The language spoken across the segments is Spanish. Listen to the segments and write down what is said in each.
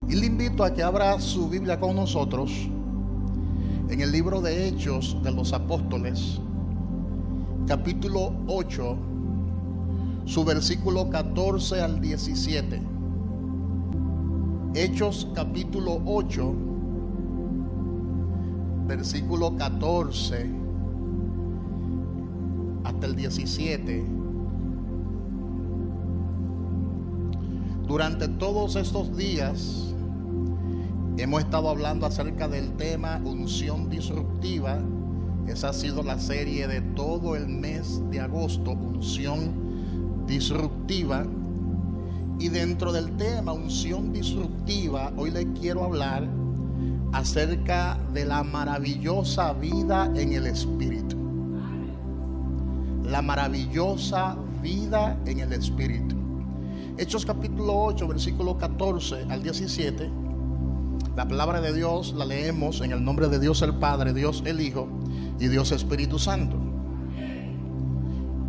Y le invito a que abra su Biblia con nosotros en el libro de Hechos de los Apóstoles, capítulo 8, su versículo 14 al 17. Hechos capítulo 8, versículo 14 hasta el 17. Durante todos estos días hemos estado hablando acerca del tema unción disruptiva. Esa ha sido la serie de todo el mes de agosto, unción disruptiva. Y dentro del tema unción disruptiva, hoy le quiero hablar acerca de la maravillosa vida en el Espíritu. La maravillosa vida en el Espíritu. Hechos capítulo 8, versículo 14 al 17. La palabra de Dios la leemos en el nombre de Dios el Padre, Dios el Hijo y Dios Espíritu Santo.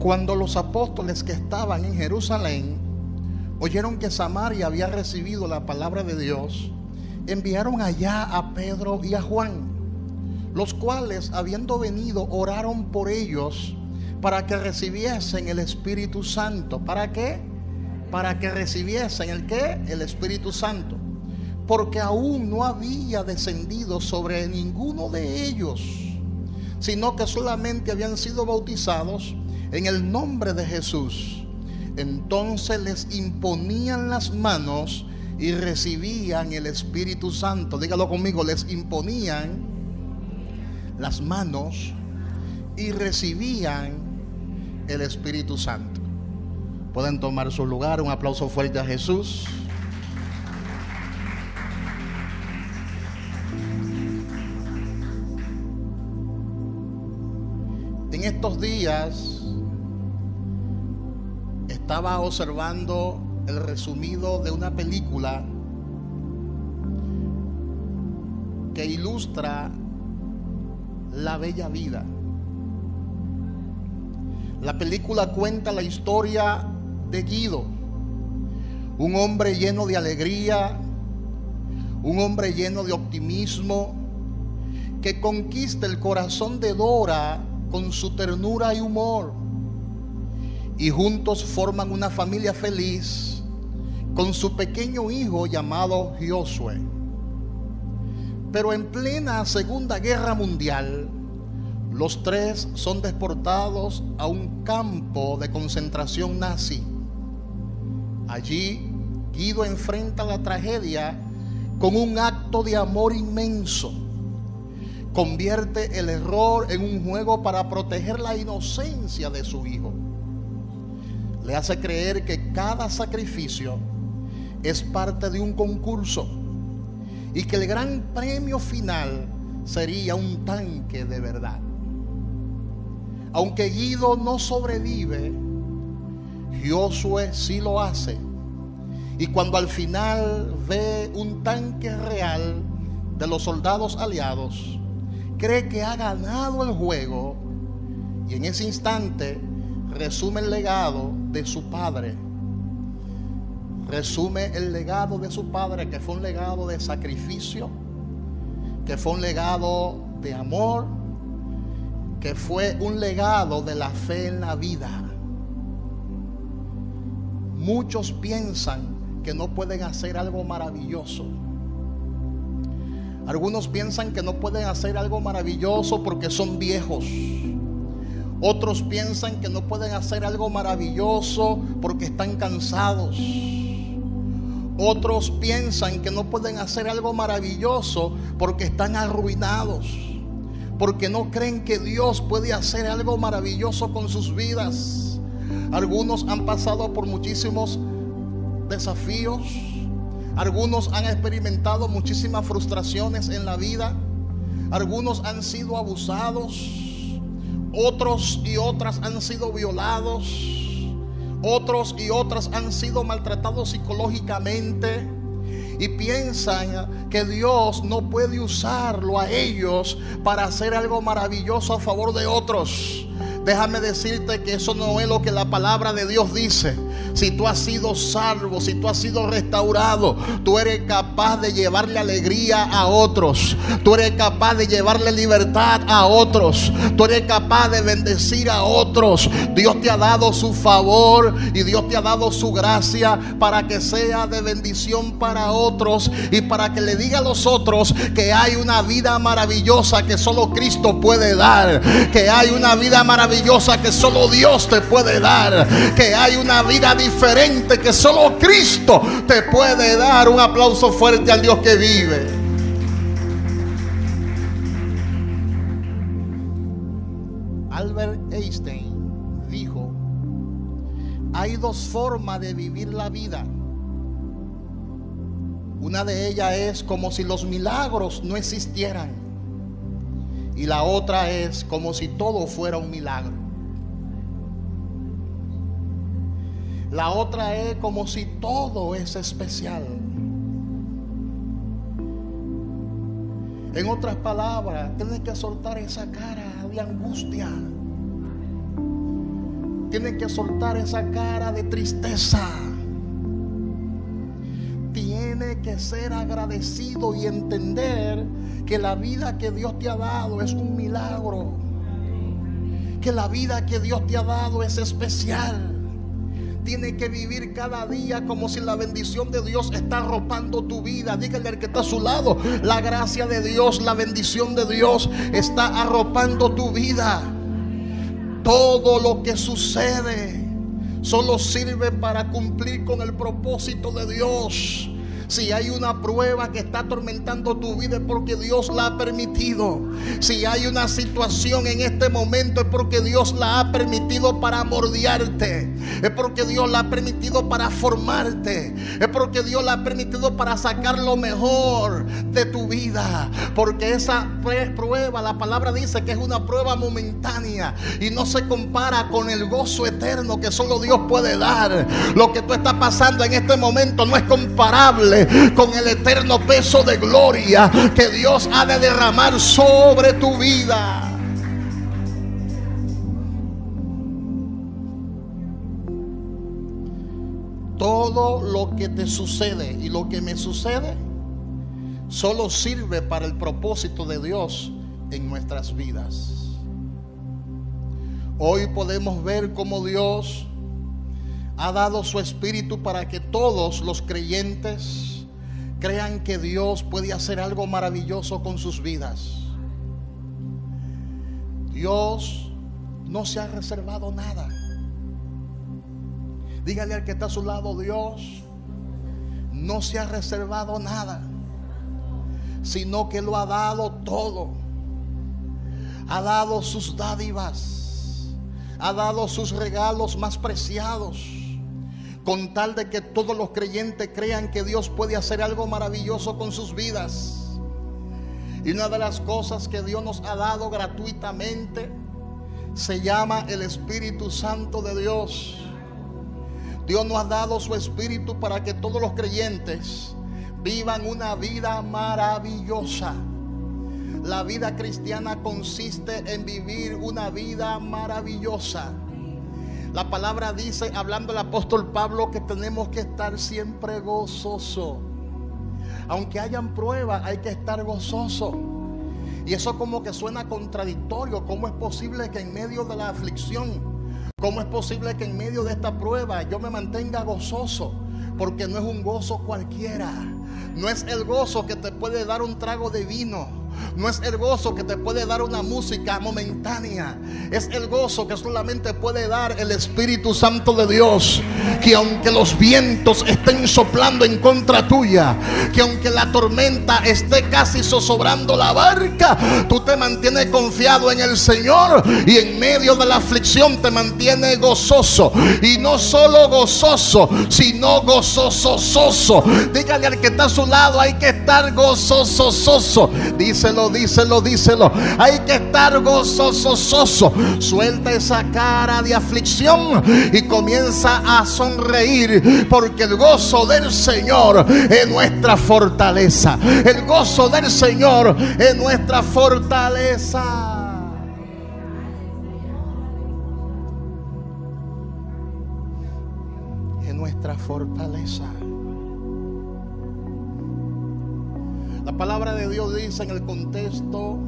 Cuando los apóstoles que estaban en Jerusalén oyeron que Samaria había recibido la palabra de Dios, enviaron allá a Pedro y a Juan, los cuales, habiendo venido, oraron por ellos para que recibiesen el Espíritu Santo. ¿Para qué? Para que recibiesen ¿el qué? El Espíritu Santo, porque aún no había descendido sobre ninguno de ellos, sino que solamente habían sido bautizados en el nombre de Jesús. Entonces les imponían las manos y recibían el Espíritu Santo. Dígalo conmigo: les imponían las manos y recibían el Espíritu Santo. Pueden tomar su lugar. Un aplauso fuerte a Jesús. En estos días estaba observando el resumido de una película que ilustra la bella vida. La película cuenta la historia de Guido, un hombre lleno de alegría, un hombre lleno de optimismo, que conquista el corazón de Dora con su ternura y humor, y juntos forman una familia feliz con su pequeño hijo llamado Josué. Pero en plena Segunda Guerra Mundial, los tres son deportados a un campo de concentración nazi. Allí Guido enfrenta la tragedia con un acto de amor inmenso. Convierte el error en un juego para proteger la inocencia de su hijo. Le hace creer que cada sacrificio es parte de un concurso y que el gran premio final sería un tanque de verdad. Aunque Guido no sobrevive, Josué sí lo hace. Y cuando al final ve un tanque real de los soldados aliados, cree que ha ganado el juego, y en ese instante resume el legado de su padre. Resume el legado de su padre, que fue un legado de sacrificio, que fue un legado de amor, que fue un legado de la fe en la vida. Muchos piensan que no pueden hacer algo maravilloso. Algunos piensan que no pueden hacer algo maravilloso porque son viejos. Otros piensan que no pueden hacer algo maravilloso porque están cansados. Otros piensan que no pueden hacer algo maravilloso porque están arruinados, porque no creen que Dios puede hacer algo maravilloso con sus vidas. Algunos han pasado por muchísimos desafíos. Algunos han experimentado muchísimas frustraciones en la vida. Algunos han sido abusados. Otros y otras han sido violados. Otros y otras han sido maltratados psicológicamente. Y piensan que Dios no puede usarlo a ellos para hacer algo maravilloso a favor de otros. Déjame decirte que eso no es lo que la palabra de Dios dice, si tú has sido salvo, si tú has sido restaurado, tú eres capaz de llevarle alegría a otros. Tú eres capaz de llevarle libertad a otros. Tú eres capaz de bendecir a otros. Dios te ha dado su favor y Dios te ha dado su gracia para que sea de bendición para otros y para que le diga a los otros que hay una vida maravillosa que solo Cristo puede dar, que hay una vida maravillosa que solo Dios te puede dar, que hay una vida diferente que solo Cristo te puede dar. Un aplauso fuerte al Dios que vive. Albert Einstein dijo: hay dos formas de vivir la vida. Una de ellas es como si los milagros no existieran, y la otra es como si todo fuera un milagro. La otra es como si todo es especial. En otras palabras, tienes que soltar esa cara de angustia. Tienes que soltar esa cara de tristeza. Tienes que ser agradecido y entender que la vida que Dios te ha dado es un milagro. Que la vida que Dios te ha dado es especial. Tienes que vivir cada día como si la bendición de Dios está arropando tu vida. Dígale al que está a su lado: la gracia de Dios, la bendición de Dios está arropando tu vida. Todo lo que sucede solo sirve para cumplir con el propósito de Dios. Si hay una prueba que está atormentando tu vida, es porque Dios la ha permitido. Si hay una situación en este momento, es porque Dios la ha permitido para moldearte. Es porque Dios la ha permitido para formarte. Es porque Dios la ha permitido para sacar lo mejor de tu vida. Porque esa prueba, la palabra dice que es una prueba momentánea y no se compara con el gozo eterno que solo Dios puede dar. Lo que tú estás pasando en este momento no es comparable con el eterno peso de gloria que Dios ha de derramar sobre tu vida. Todo lo que te sucede y lo que me sucede solo sirve para el propósito de Dios en nuestras vidas. Hoy podemos ver cómo Dios ha dado su espíritu para que todos los creyentes crean que Dios puede hacer algo maravilloso con sus vidas. Dios no se ha reservado nada. Dígale al que está a su lado: Dios no se ha reservado nada, sino que lo ha dado todo. Ha dado sus dádivas, ha dado sus regalos más preciados, con tal de que todos los creyentes crean que Dios puede hacer algo maravilloso con sus vidas. Y una de las cosas que Dios nos ha dado gratuitamente se llama el Espíritu Santo de Dios. Dios nos ha dado su Espíritu para que todos los creyentes vivan una vida maravillosa. La vida cristiana consiste en vivir una vida maravillosa. La palabra dice, hablando el apóstol Pablo, que tenemos que estar siempre gozoso. Aunque hayan pruebas, hay que estar gozoso. Y eso como que suena contradictorio. ¿Cómo es posible que en medio de la aflicción, cómo es posible que en medio de esta prueba yo me mantenga gozoso? Porque no es un gozo cualquiera. No es el gozo que te puede dar un trago de vino. No es el gozo que te puede dar una música momentánea. Es el gozo que solamente puede dar el Espíritu Santo de Dios. Que aunque los vientos estén soplando en contra tuya, que aunque la tormenta esté casi zozobrando la barca, tú te mantienes confiado en el Señor, y en medio de la aflicción te mantienes gozoso. Y no solo gozoso, sino gozoso. Dígale al que está a su lado: hay que estar gozoso. Díselo. Hay que estar gozoso. Suelta esa cara de aflicción y comienza a sonreír, porque el gozo del Señor es nuestra fortaleza. El gozo del Señor es nuestra fortaleza. fortaleza. La palabra de Dios dice en el contexto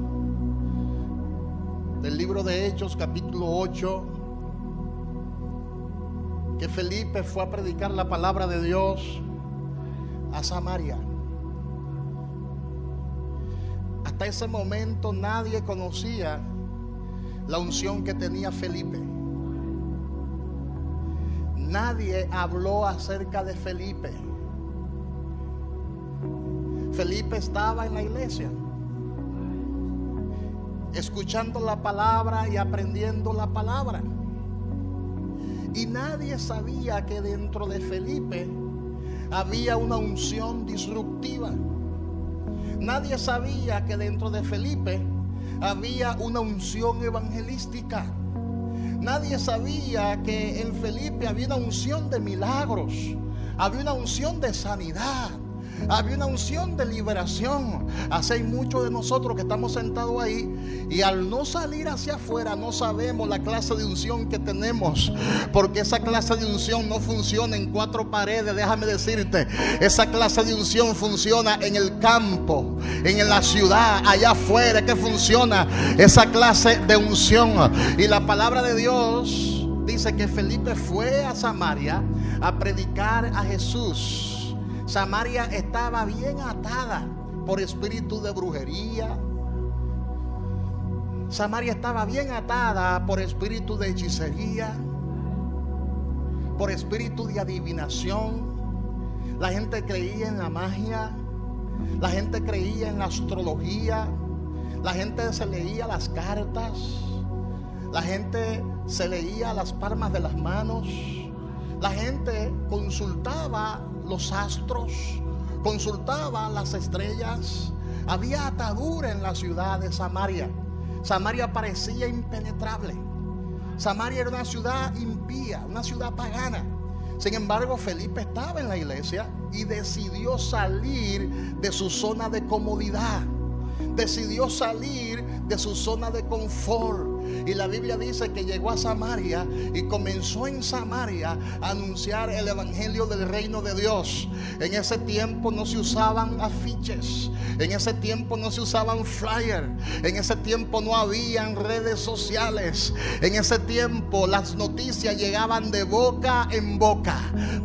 del libro de Hechos, capítulo 8, que Felipe fue a predicar la palabra de Dios a Samaria. Hasta ese momento nadie conocía la unción que tenía Felipe. Nadie habló acerca de Felipe. Felipe estaba en la iglesia, escuchando la palabra y aprendiendo la palabra. Y nadie sabía que dentro de Felipe había una unción disruptiva. Nadie sabía que dentro de Felipe había una unción evangelística. Nadie sabía que en Felipe había una unción de milagros, había una unción de sanidad, había una unción de liberación. Así hay muchos de nosotros que estamos sentados ahí y al no salir hacia afuera no sabemos la clase de unción que tenemos, porque esa clase de unción no funciona en cuatro paredes. Déjame decirte, esa clase de unción funciona en el campo, en la ciudad, allá afuera, que funciona esa clase de unción. Y la palabra de Dios dice que Felipe fue a Samaria a predicar a Jesús. Samaria estaba bien atada por espíritu de brujería. Samaria estaba bien atada por espíritu de hechicería, por espíritu de adivinación. La gente creía en la magia, la gente creía en la astrología, la gente se leía las cartas, la gente se leía las palmas de las manos, la gente consultaba los astros, consultaba las estrellas. Había atadura en la ciudad de Samaria. Samaria parecía impenetrable. Samaria era una ciudad impía, una ciudad pagana. Sin embargo, Felipe estaba en la iglesia y decidió salir de su zona de comodidad. Decidió salir de su zona de confort. Y la Biblia dice que llegó a Samaria y comenzó en Samaria a anunciar el evangelio del reino de Dios. En ese tiempo no se usaban afiches, en ese tiempo no se usaban flyers, en ese tiempo no habían redes sociales. En ese tiempo las noticias llegaban de boca en boca,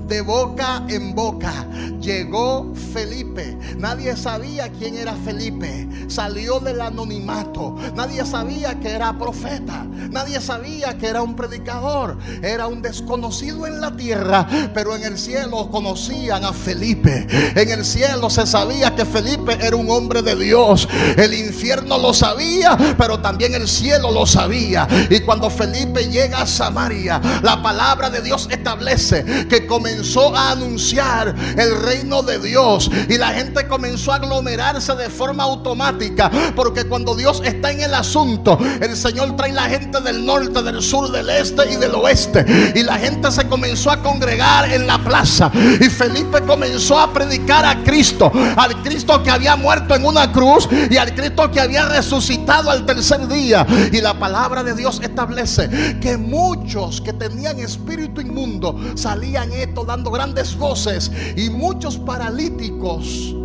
de boca en boca. Llegó Felipe, nadie sabía quién era Felipe. Salió del anonimato, nadie sabía que era profeta, nadie sabía que era un predicador. Era un desconocido en la tierra, pero en el cielo conocían a Felipe. En el cielo se sabía que Felipe era un hombre de Dios. El infierno lo sabía, pero también el cielo lo sabía. Y cuando Felipe llega a Samaria, la palabra de Dios establece que comenzó a anunciar el reino de Dios, y la gente comenzó a aglomerarse de forma automática, porque cuando Dios está en el asunto, el Señor trae la gente del norte, del sur, del este y del oeste. Y la gente se comenzó a congregar en la plaza, y Felipe comenzó a predicar a Cristo, al Cristo que había muerto en una cruz y al Cristo que había resucitado al tercer día. Y la palabra de Dios establece que muchos que tenían espíritu inmundo salían esto dando grandes voces, y muchos paralíticos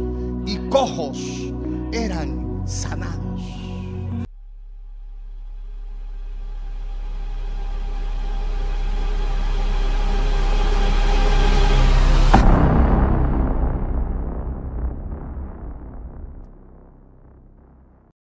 y cojos eran sanados.